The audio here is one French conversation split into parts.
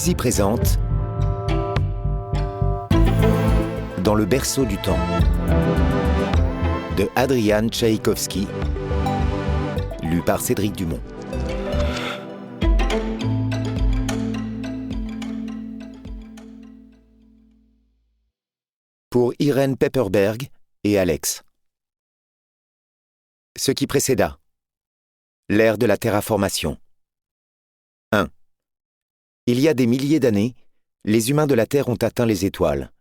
Poésie présente Dans le berceau du temps de Adrian Tchaïkovski, lu par Cédric Dumont. Pour Irène Pepperberg et Alex. Ce qui précéda. L'ère de la terraformation. 1. Il y a des milliers d'années, les humains de la Terre ont atteint les étoiles.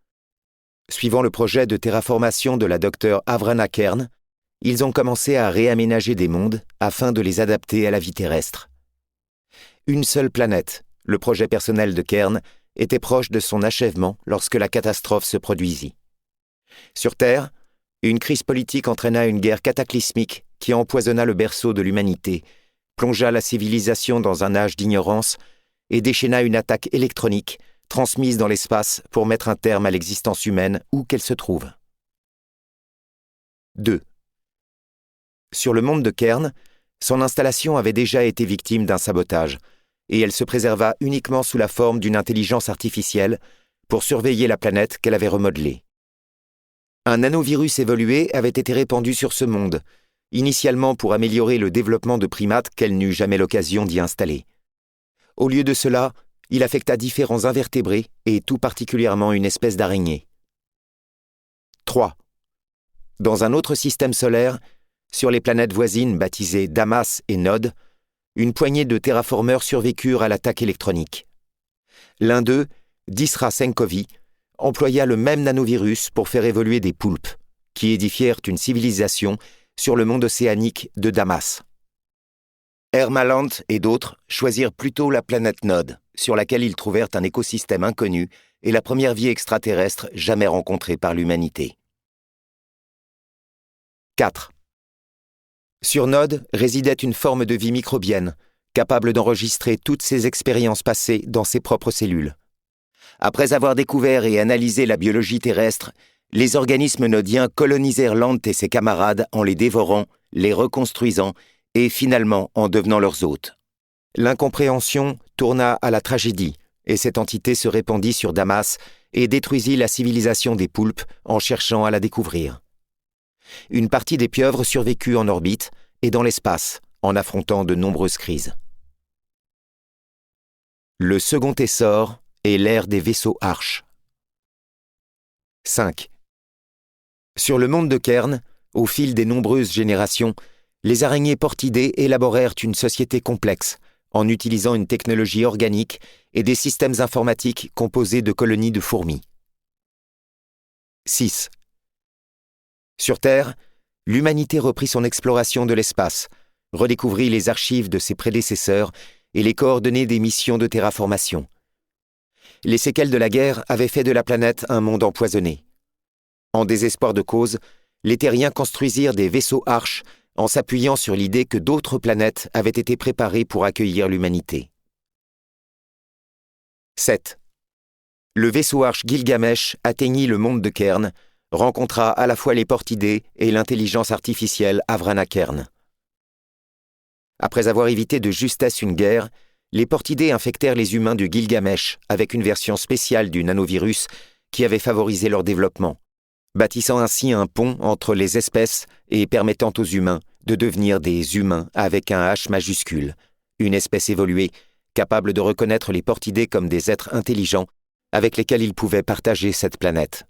Suivant le projet de terraformation de la docteure Avrana Kern, ils ont commencé à réaménager des mondes afin de les adapter à la vie terrestre. Une seule planète, le projet personnel de Kern, était proche de son achèvement lorsque la catastrophe se produisit. Sur Terre, une crise politique entraîna une guerre cataclysmique qui empoisonna le berceau de l'humanité, plongea la civilisation dans un âge d'ignorance et déchaîna une attaque électronique transmise dans l'espace pour mettre un terme à l'existence humaine où qu'elle se trouve. 2. Sur le monde de Kern, son installation avait déjà été victime d'un sabotage, et elle se préserva uniquement sous la forme d'une intelligence artificielle pour surveiller la planète qu'elle avait remodelée. Un nanovirus évolué avait été répandu sur ce monde, initialement pour améliorer le développement de primates qu'elle n'eut jamais l'occasion d'y installer. Au lieu de cela, il affecta différents invertébrés et tout particulièrement une espèce d'araignée. 3. Dans un autre système solaire, sur les planètes voisines baptisées Damas et Nod, une poignée de terraformeurs survécurent à l'attaque électronique. L'un d'eux, Disra Senkovi, employa le même nanovirus pour faire évoluer des poulpes, qui édifièrent une civilisation sur le monde océanique de Damas. Hermaland et d'autres choisirent plutôt la planète Nod, sur laquelle ils trouvèrent un écosystème inconnu et la première vie extraterrestre jamais rencontrée par l'humanité. 4. Sur Nod résidait une forme de vie microbienne, capable d'enregistrer toutes ses expériences passées dans ses propres cellules. Après avoir découvert et analysé la biologie terrestre, les organismes nodiens colonisèrent Lant et ses camarades en les dévorant, les reconstruisant et finalement en devenant leurs hôtes. L'incompréhension tourna à la tragédie et cette entité se répandit sur Damas et détruisit la civilisation des poulpes en cherchant à la découvrir. Une partie des pieuvres survécut en orbite et dans l'espace en affrontant de nombreuses crises. Le second essor est l'ère des vaisseaux arches. 5. Sur le monde de Kern, au fil des nombreuses générations, les araignées portidées élaborèrent une société complexe, en utilisant une technologie organique et des systèmes informatiques composés de colonies de fourmis. 6. Sur Terre, l'humanité reprit son exploration de l'espace, redécouvrit les archives de ses prédécesseurs et les coordonnées des missions de terraformation. Les séquelles de la guerre avaient fait de la planète un monde empoisonné. En désespoir de cause, les terriens construisirent des vaisseaux arches en s'appuyant sur l'idée que d'autres planètes avaient été préparées pour accueillir l'humanité. 7. Le vaisseau arche Gilgamesh atteignit le monde de Kern, rencontra à la fois les portidés et l'intelligence artificielle Avrana Kern. Après avoir évité de justesse une guerre, les portidés infectèrent les humains du Gilgamesh avec une version spéciale du nanovirus qui avait favorisé leur développement, bâtissant ainsi un pont entre les espèces et permettant aux humains de devenir des humains avec un H majuscule, une espèce évoluée, capable de reconnaître les portidés comme des êtres intelligents avec lesquels ils pouvaient partager cette planète.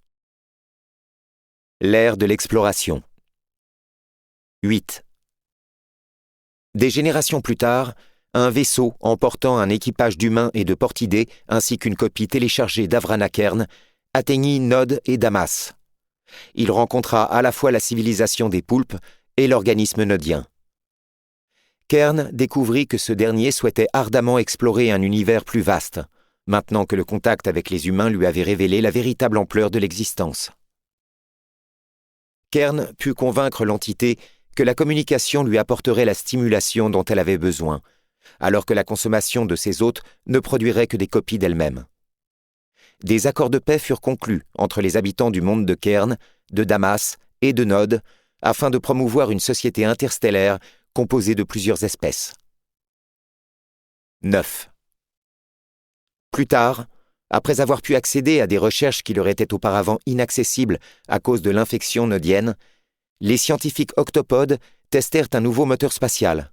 L'ère de l'exploration. 8. Des générations plus tard, un vaisseau emportant un équipage d'humains et de portidés ainsi qu'une copie téléchargée d'Avrana Kern atteignit Nod et Damas. Il rencontra à la fois la civilisation des poulpes et l'organisme nodien. Kern découvrit que ce dernier souhaitait ardemment explorer un univers plus vaste, maintenant que le contact avec les humains lui avait révélé la véritable ampleur de l'existence. Kern put convaincre l'entité que la communication lui apporterait la stimulation dont elle avait besoin, alors que la consommation de ses hôtes ne produirait que des copies d'elle-même. Des accords de paix furent conclus entre les habitants du monde de Kern, de Damas et de Nod, afin de promouvoir une société interstellaire composée de plusieurs espèces. 9. Plus tard, après avoir pu accéder à des recherches qui leur étaient auparavant inaccessibles à cause de l'infection nodienne, les scientifiques octopodes testèrent un nouveau moteur spatial.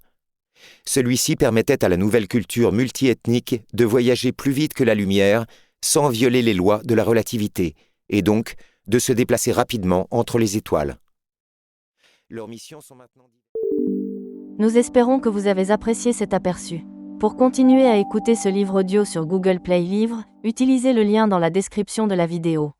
Celui-ci permettait à la nouvelle culture multiethnique de voyager plus vite que la lumière sans violer les lois de la relativité, et donc de se déplacer rapidement entre les étoiles. Leurs missions sont maintenant... Nous espérons que vous avez apprécié cet aperçu. Pour continuer à écouter ce livre audio sur Google Play Livres, utilisez le lien dans la description de la vidéo.